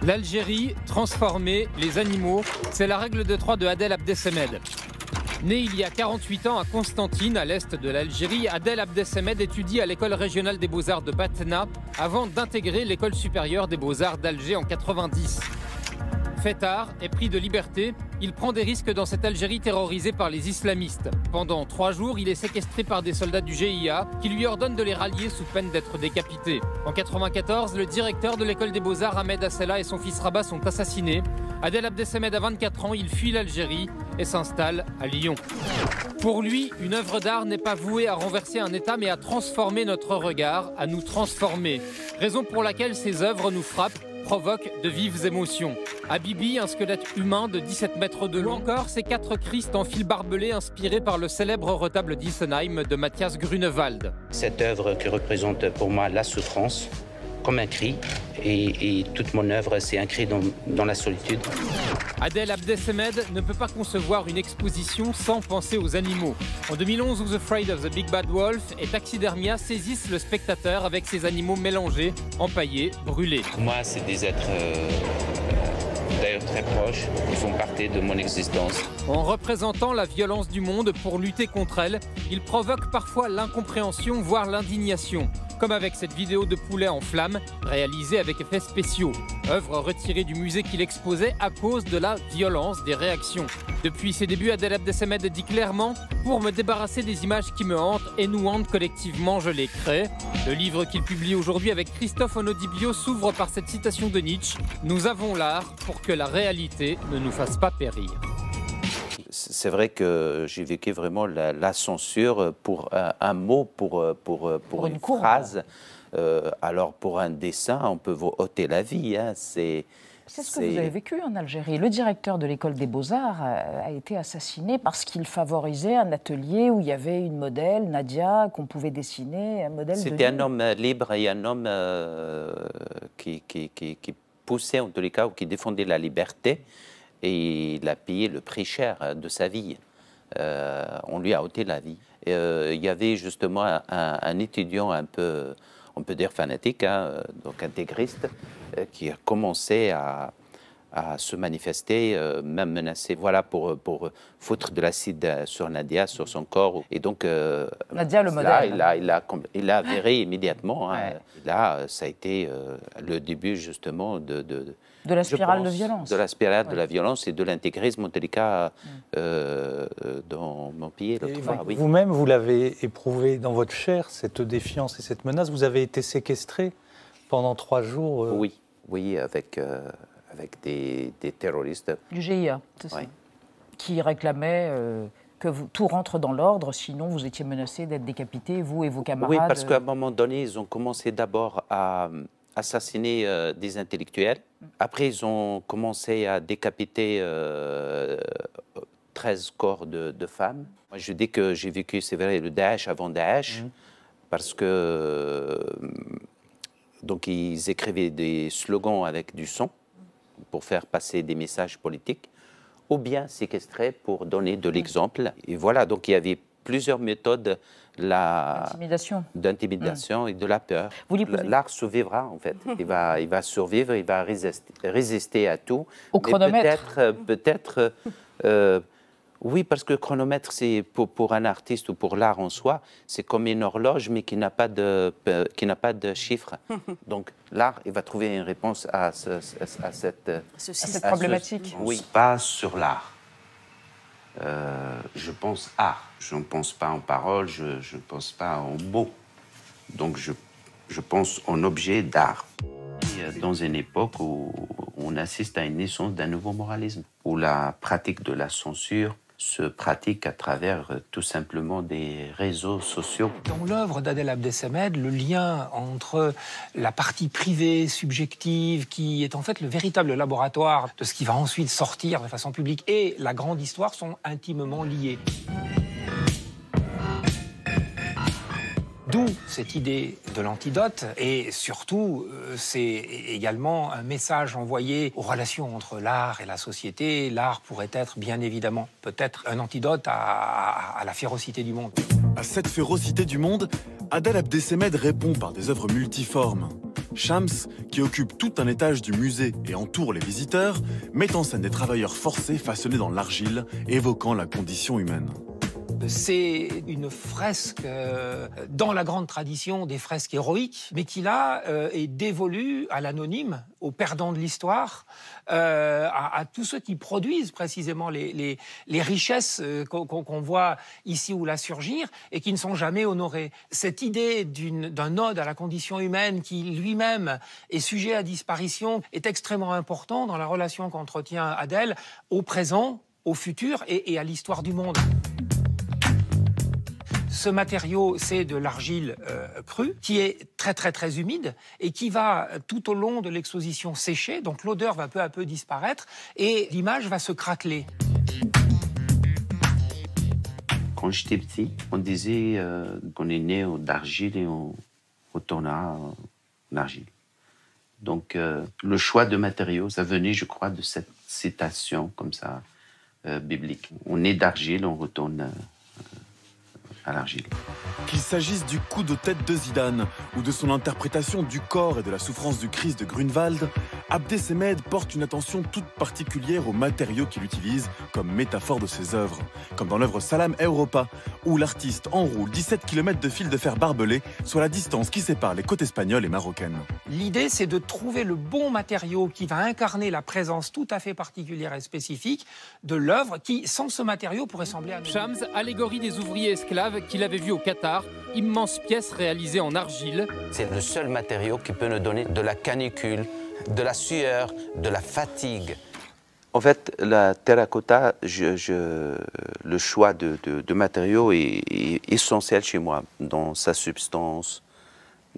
L'Algérie, transformer les animaux, c'est la règle de 3 de Adel Abdessemed. Né il y a 48 ans à Constantine, à l'est de l'Algérie, Adel Abdessemed étudie à l'école régionale des beaux-arts de Batna avant d'intégrer l'école supérieure des beaux-arts d'Alger en 90. Fêtard, épris de liberté, il prend des risques dans cette Algérie terrorisée par les islamistes. Pendant 3 jours, il est séquestré par des soldats du GIA qui lui ordonnent de les rallier sous peine d'être décapités. En 1994, le directeur de l'école des beaux-arts, Ahmed Assela, et son fils Rabat sont assassinés. Adel Abdessemed a 24 ans, il fuit l'Algérie et s'installe à Lyon. Pour lui, une œuvre d'art n'est pas vouée à renverser un État, mais à transformer notre regard, à nous transformer. Raison pour laquelle ces œuvres nous frappent, provoque de vives émotions. Habibi, un squelette humain de 17 mètres de long. Ou encore ces 4 Christ en fil barbelé inspirés par le célèbre retable d'Issenheim de Matthias Grunewald. Cette œuvre qui représente pour moi la souffrance, comme un cri, et toute mon œuvre c'est un cri dans la solitude. Adel Abdessemed ne peut pas concevoir une exposition sans penser aux animaux. En 2011, Who's Afraid of the Big Bad Wolf et Taxidermia saisissent le spectateur avec ces animaux mélangés, empaillés, brûlés. Pour moi, c'est des êtres d'ailleurs très proches, qui font partie de mon existence. En représentant la violence du monde pour lutter contre elle, il provoque parfois l'incompréhension, voire l'indignation. Comme avec cette vidéo de poulet en flammes, réalisée avec effets spéciaux. Œuvre retirée du musée qu'il exposait à cause de la violence des réactions. Depuis ses débuts, Adel Abdessemed dit clairement « Pour me débarrasser des images qui me hantent et nous hantent collectivement, je les crée ». Le livre qu'il publie aujourd'hui avec Christophe Onodibio s'ouvre par cette citation de Nietzsche « Nous avons l'art pour que la réalité ne nous fasse pas périr ». C'est vrai que j'ai vécu vraiment la censure pour un mot, pour une phrase. Alors pour un dessin, on peut vous ôter la vie. Hein. C'est ce que vous avez vécu en Algérie. Le directeur de l'école des beaux-arts a été assassiné parce qu'il favorisait un atelier où il y avait une modèle, Nadia, qu'on pouvait dessiner, un modèle de vie. C'était un homme libre et un homme qui poussait en tous les cas, ou qui défendait la liberté. Et il a payé le prix cher de sa vie. On lui a ôté la vie. Il y avait justement un étudiant un peu, on peut dire fanatique, hein, donc intégriste, qui a commencé à se manifester, même menacé, voilà, pour foutre de l'acide sur Nadia, sur son corps. Et donc, Nadia, le modèle. Là, il a avéré immédiatement. Hein. Ouais. Là, ça a été le début justement de la spirale de violence. De la spirale de la violence et de l'intégrisme, en tous les cas, dans mon pays. Oui. Vous-même, vous l'avez éprouvé dans votre chair, cette défiance et cette menace. Vous avez été séquestré pendant 3 jours. Oui, avec des terroristes. Du GIA, c'est ça. Qui réclamaient que tout rentre dans l'ordre, sinon vous étiez menacé d'être décapité, vous et vos camarades. Oui, parce qu'à un moment donné, ils ont commencé d'abord à assassiner des intellectuels. Après, ils ont commencé à décapiter 13 corps de femmes. Moi, je dis que j'ai vécu, c'est vrai, le Daesh avant Daesh, parce que donc ils écrivaient des slogans avec du son pour faire passer des messages politiques, ou bien séquestrer pour donner de l'exemple. Et voilà, donc il y avait plusieurs méthodes d'intimidation et de la peur. L'art survivra, en fait. Il va survivre, il va résister à tout. Au chronomètre. Peut-être oui, parce que le chronomètre, c'est pour un artiste ou pour l'art en soi, c'est comme une horloge, mais qui n'a pas de chiffre. Donc l'art, il va trouver une réponse à cette problématique. Oui, pas sur l'art. Je pense art. Je ne pense pas en parole, je ne pense pas en mots. Donc je pense en objet d'art. Dans une époque où on assiste à une naissance d'un nouveau moralisme, où la pratique de la censure se pratique à travers tout simplement des réseaux sociaux. Dans l'œuvre d'Adel Abdessemed, le lien entre la partie privée, subjective, qui est en fait le véritable laboratoire de ce qui va ensuite sortir de façon publique, et la grande histoire sont intimement liés. D'où cette idée de l'antidote, et surtout, c'est également un message envoyé aux relations entre l'art et la société. L'art pourrait être, bien évidemment, peut-être un antidote à la férocité du monde. À cette férocité du monde, Adel Abdessemed répond par des œuvres multiformes. Shams, qui occupe tout un étage du musée et entoure les visiteurs, met en scène des travailleurs forcés façonnés dans l'argile, évoquant la condition humaine. C'est une fresque dans la grande tradition des fresques héroïques, mais qui là est dévolue à l'anonyme, aux perdants de l'histoire, à tous ceux qui produisent précisément les richesses qu'on voit ici ou là surgir et qui ne sont jamais honorées. Cette idée d'un ode à la condition humaine qui lui-même est sujet à disparition est extrêmement important dans la relation qu'entretient Adel au présent, au futur et à l'histoire du monde. Ce matériau, c'est de l'argile crue, qui est très humide et qui va tout au long de l'exposition sécher, donc l'odeur va peu à peu disparaître et l'image va se craqueler. Quand j'étais petit, on disait qu'on est né d'argile et on retournera en argile. Donc le choix de matériaux, ça venait, je crois, de cette citation comme ça, biblique. On est d'argile, on retourne à l'argile. Qu'il s'agisse du coup de tête de Zidane ou de son interprétation du corps et de la souffrance du Christ de Grunewald, Abdessemed porte une attention toute particulière aux matériaux qu'il utilise comme métaphore de ses œuvres. Comme dans l'œuvre Salam Europa, où l'artiste enroule 17 km de fil de fer barbelé, soit la distance qui sépare les côtes espagnoles et marocaines. L'idée, c'est de trouver le bon matériau qui va incarner la présence tout à fait particulière et spécifique de l'œuvre qui, sans ce matériau, pourrait sembler anonyme. Shams, allégorie des ouvriers esclaves qu'il avait vu au Qatar, immense pièce réalisée en argile. C'est le seul matériau qui peut nous donner de la canicule, de la sueur, de la fatigue. En fait, la terracotta, le choix de matériaux est essentiel chez moi, dans sa substance,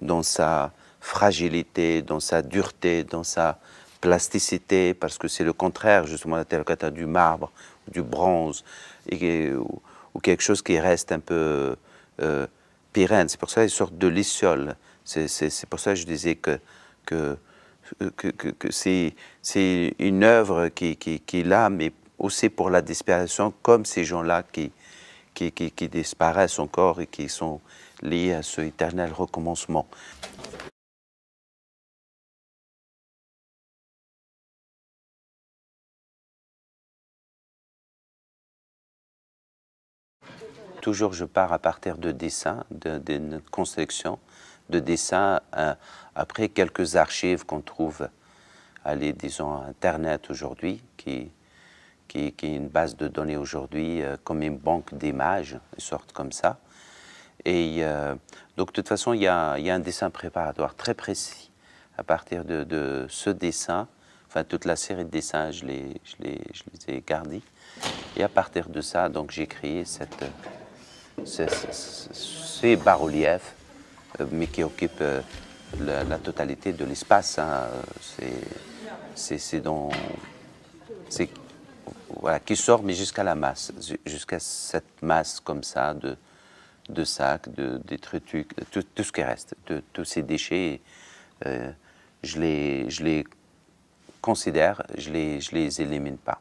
dans sa fragilité, dans sa dureté, dans sa plasticité, parce que c'est le contraire, justement, la terracotta du marbre, du bronze, ou quelque chose qui reste un peu pérenne. C'est pour ça qu'il sort de l'isole. C'est pour ça que je disais que c'est une œuvre qui est là, mais aussi pour la disparition, comme ces gens-là qui disparaissent encore et qui sont liés à ce éternel recommencement. Toujours, je pars à partir de dessins, de construction, de dessins, après quelques archives qu'on trouve, disons, à Internet aujourd'hui, qui est une base de données aujourd'hui, comme une banque d'images, une sorte comme ça. Et donc, de toute façon, il y a un dessin préparatoire très précis. À partir de ce dessin, enfin, toute la série de dessins, je les ai gardés. Et à partir de ça, donc, j'ai créé ces bas-reliefs, mais qui occupent la totalité de l'espace. Hein. Voilà, qui sort, mais jusqu'à la masse, jusqu'à cette masse comme ça de sacs, de détritus, tout ce qui reste, tous ces déchets. Je les considère, je les élimine pas.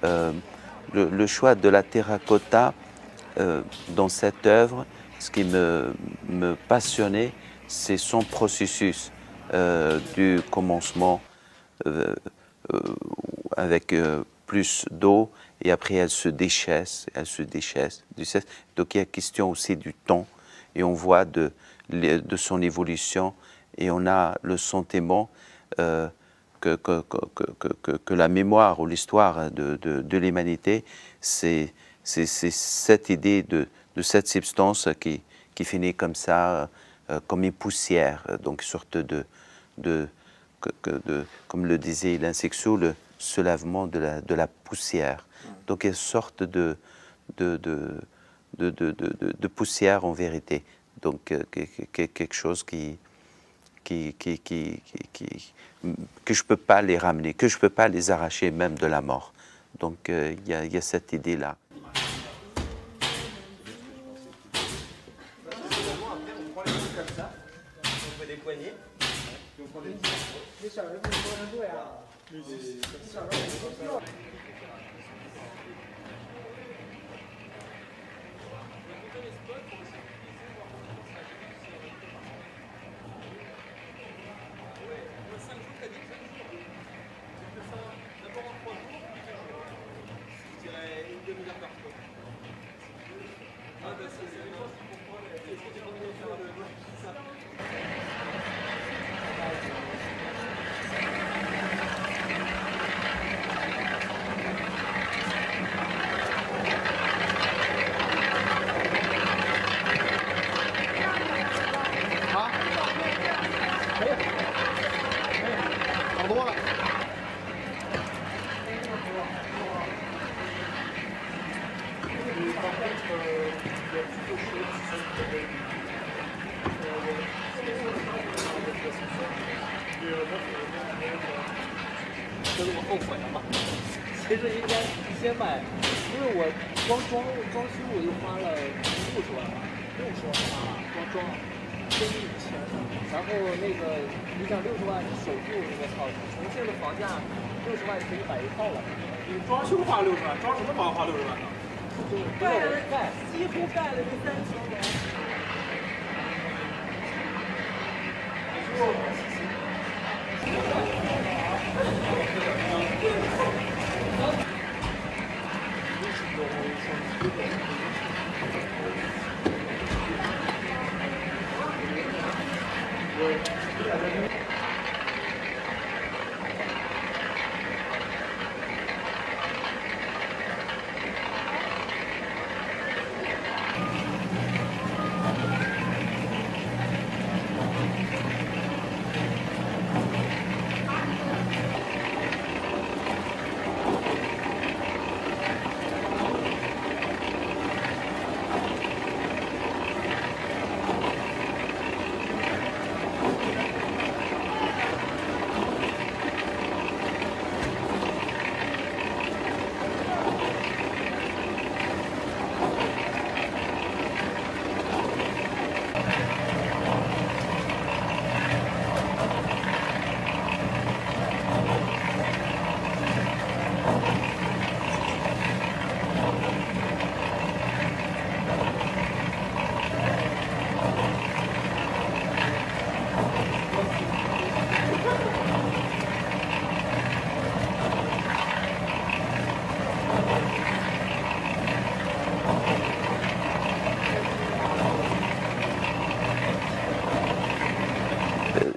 Le choix de la terracotta dans cette œuvre, ce qui me passionnait, c'est son processus du commencement avec plus d'eau et après elle se déchaisse. Donc il y a question aussi du temps et on voit de son évolution et on a le sentiment que la mémoire ou l'histoire de l'humanité, c'est cette idée de cette substance qui finit comme ça, comme une poussière, donc une sorte comme le disait l'insexo, le soulèvement de la poussière. Donc une sorte de poussière en vérité. Donc quelque chose que je ne peux pas les ramener, que je ne peux pas les arracher même de la mort. Donc il y a cette idée-là.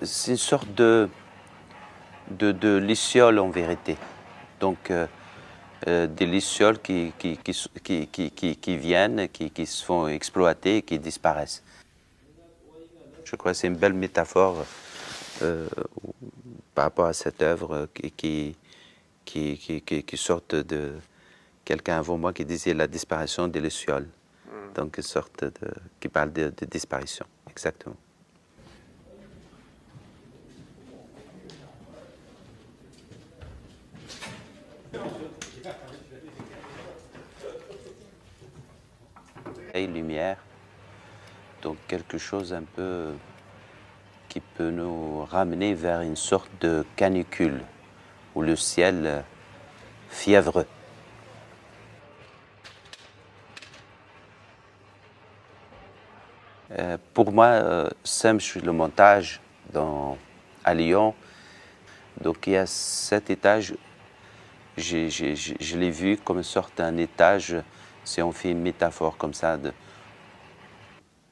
C'est une sorte de lucioles en vérité. Donc des lucioles qui viennent, qui se font exploiter et qui disparaissent. Je crois que c'est une belle métaphore par rapport à cette œuvre qui sort de quelqu'un avant moi qui disait la disparition des lucioles. Donc une sorte qui parle de disparition, exactement. Et lumière, donc quelque chose un peu qui peut nous ramener vers une sorte de canicule où le ciel fiévreux, Pour moi, Semche, le montage à Lyon, donc il y a 7 étages. Je l'ai vu comme une sorte d'un étage, si on fait une métaphore comme ça, de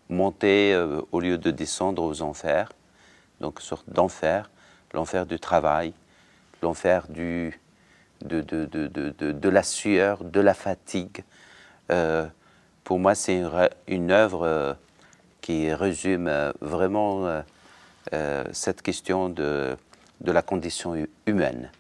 monter au lieu de descendre aux enfers, donc une sorte d'enfer, l'enfer du travail, l'enfer de la sueur, de la fatigue. Pour moi, c'est une œuvre qui résume vraiment cette question de la condition humaine.